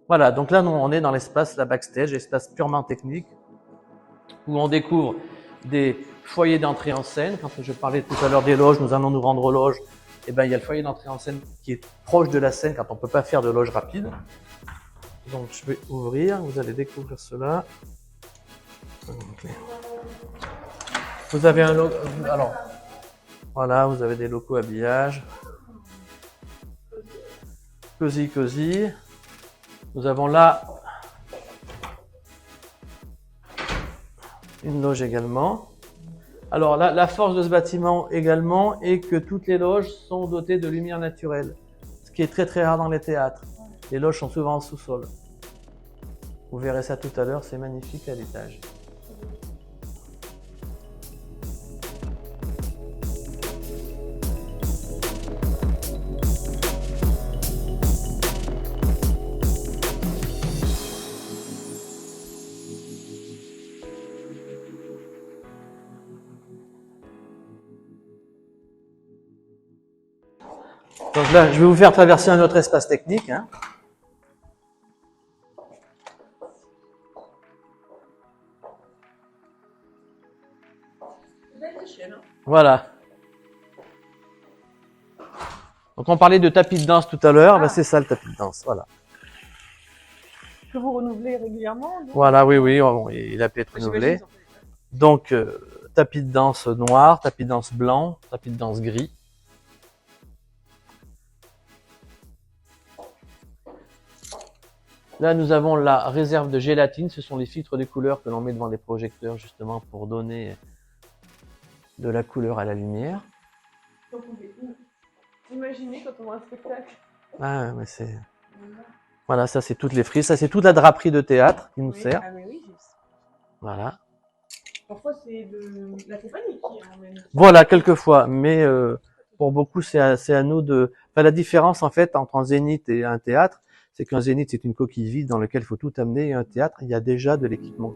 Voilà, donc là, on est dans l'espace, la backstage, espace purement technique, où on découvre des foyers d'entrée en scène. Quand je parlais tout à l'heure des loges, nous allons nous rendre aux loges. Et ben, il y a le foyer d'entrée en scène qui est proche de la scène quand on ne peut pas faire de loge rapide. Donc, je vais ouvrir, vous allez découvrir cela. Vous avez un logo, alors, voilà, vous avez des locaux habillage. Cosy, cosy. Nous avons là une loge également. Alors la force de ce bâtiment également est que toutes les loges sont dotées de lumière naturelle, ce qui est très très rare dans les théâtres. Les loges sont souvent en sous-sol. Vous verrez ça tout à l'heure, c'est magnifique à l'étage. Donc là, je vais vous faire traverser un autre espace technique. Voilà. Donc on parlait de tapis de danse tout à l'heure, ben c'est ça le tapis de danse, voilà. Que vous renouvelez régulièrement? Donc... Voilà, oui, il a pu être renouvelé. Donc tapis de danse noir, tapis de danse blanc, tapis de danse gris. Là, nous avons la réserve de gélatine. Ce sont les filtres de couleur que l'on met devant les projecteurs justement pour donner de la couleur à la lumière. Donc, on peut imaginer quand on voit un spectacle. Ah, mais c'est... Voilà, ça c'est toutes les frises. Ça c'est toute la draperie de théâtre qui nous sert. Ah, mais oui, voilà. Parfois, c'est la compagnie qui emmène. Voilà, quelquefois. Mais pour beaucoup, c'est à nous de... Enfin, la différence en fait entre un zénith et un théâtre, c'est qu'un zénith, c'est une coquille vide dans laquelle il faut tout amener. Et un théâtre, il y a déjà de l'équipement.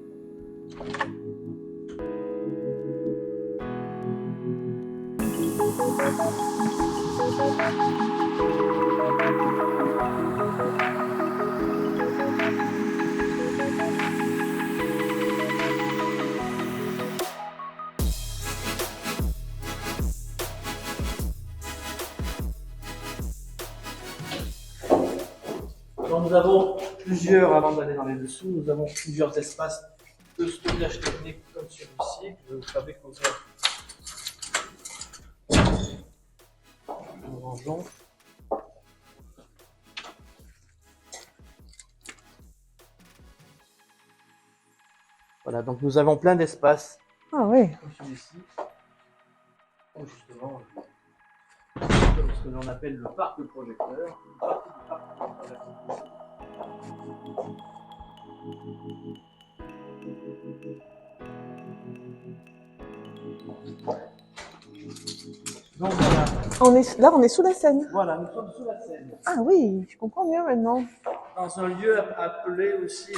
Donc nous avons plusieurs, avant d'aller dans les dessous, nous avons plusieurs espaces de stockage technique comme celui-ci, que je vais vous découvrir. Nous rangeons. Voilà, donc nous avons plein d'espaces. Ah oui. Comme celui-ci. Justement, comme ce que l'on appelle le parc de projecteurs. Une partie du parc de projecteurs. Donc voilà. On est sous la scène. Voilà, nous sommes sous la scène. Ah oui, je comprends mieux maintenant. Dans un lieu appelé aussi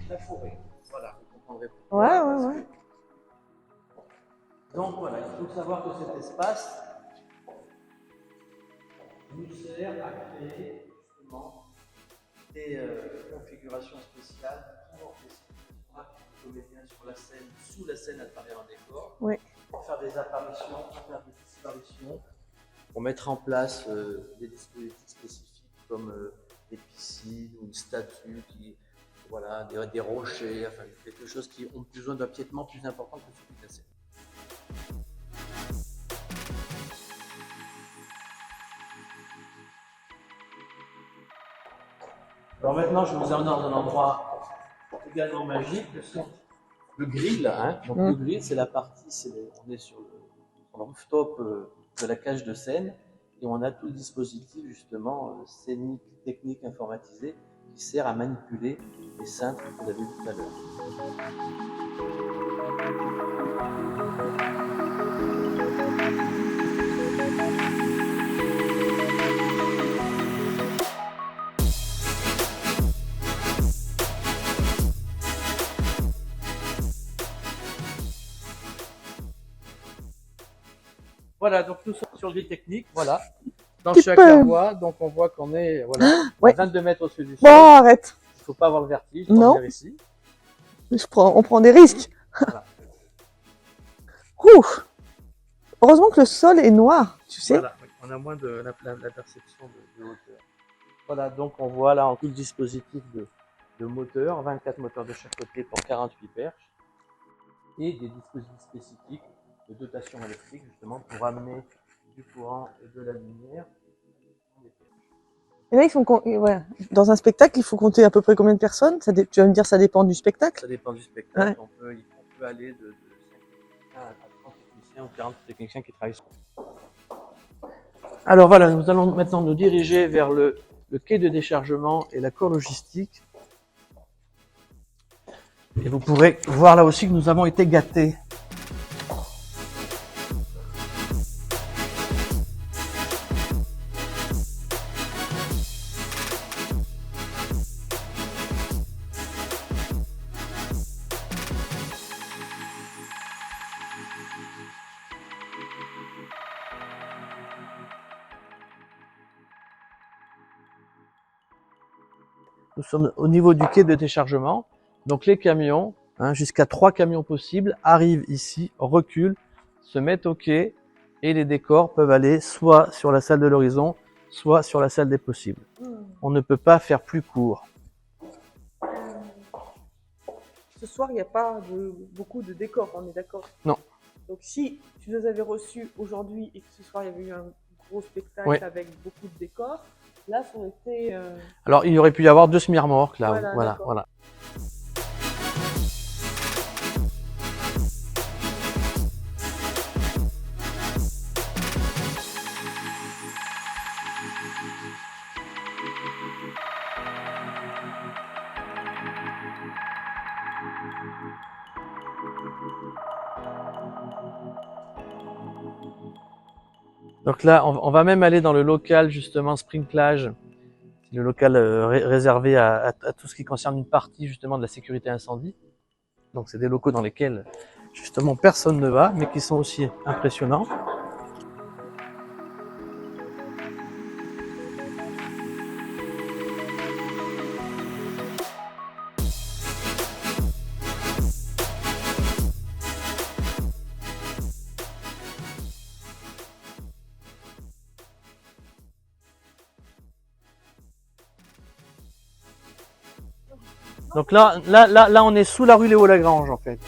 la forêt. Voilà, vous comprendrez pourquoi. Ouais. Donc voilà, il faut savoir que cet espace nous sert à créer justement des configurations spéciales pour les comédiens sur la scène, sous la scène à travers un décor, pour faire des apparitions, pour faire des disparitions, pour mettre en place des dispositifs spécifiques comme des piscines ou une statue qui, voilà, des rochers, enfin quelque chose qui ont besoin d'un piétement plus important que celui de la scène. Alors maintenant, je vous emmène dans un endroit également magique, le grill. Donc le grill, c'est la partie, on est sur le rooftop de la cage de scène et on a tout le dispositif justement scénique, technique, informatisé qui sert à manipuler les cintres que vous avez vu tout à l'heure. Voilà, donc nous sommes sur le grille technique, voilà. Dans chaque voie, donc on voit qu'on est à 22 mètres au-dessus du sol. Bon, arrête. Il ne faut pas avoir le vertige, non. Ici. On prend des risques. Voilà. Ouf. Heureusement que le sol est noir, tu sais. Voilà, on a moins de la perception de hauteur. Voilà, donc on voit là en tout le dispositif de moteurs, 24 moteurs de chaque côté pour 48 perches, et des dispositifs spécifiques de dotation électrique justement pour amener du courant et de la lumière. Et là, dans un spectacle, il faut compter à peu près combien de personnes? Tu vas me dire, ça dépend du spectacle? Ça dépend du spectacle. On peut aller de 5 techniciens à 30 techniciens ou 40 techniciens qui travaillent sur. Alors voilà, nous allons maintenant nous diriger vers le quai de déchargement et la cour logistique. Et vous pourrez voir là aussi que nous avons été gâtés. Nous sommes au niveau du quai de déchargement. Donc les camions, jusqu'à 3 camions possibles, arrivent ici, reculent, se mettent au quai et les décors peuvent aller soit sur la salle de l'horizon, soit sur la salle des possibles. On ne peut pas faire plus court. Ce soir, il n'y a pas beaucoup de décors, on est d'accord? Non. Donc si tu nous avais reçus aujourd'hui et que ce soir il y avait eu un gros spectacle avec beaucoup de décors, là ça aurait été... Alors il y aurait pu y avoir 2 semi-remorques là. Voilà. Donc là, on va même aller dans le local justement sprinklage, le local réservé à tout ce qui concerne une partie justement de la sécurité incendie. Donc c'est des locaux dans lesquels justement personne ne va, mais qui sont aussi impressionnants. Donc là, on est sous la rue Léo-Lagrange en fait.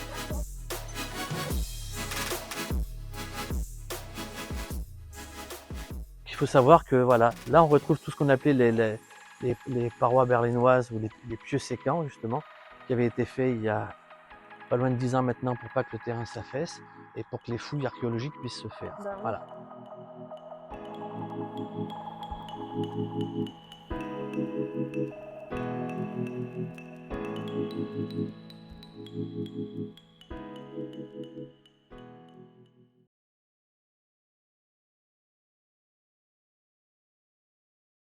Il faut savoir que voilà, là on retrouve tout ce qu'on appelait les parois berlinoises ou les pieux sécants justement, qui avaient été faits il y a pas loin de 10 ans maintenant pour pas que le terrain s'affaisse et pour que les fouilles archéologiques puissent se faire. Voilà.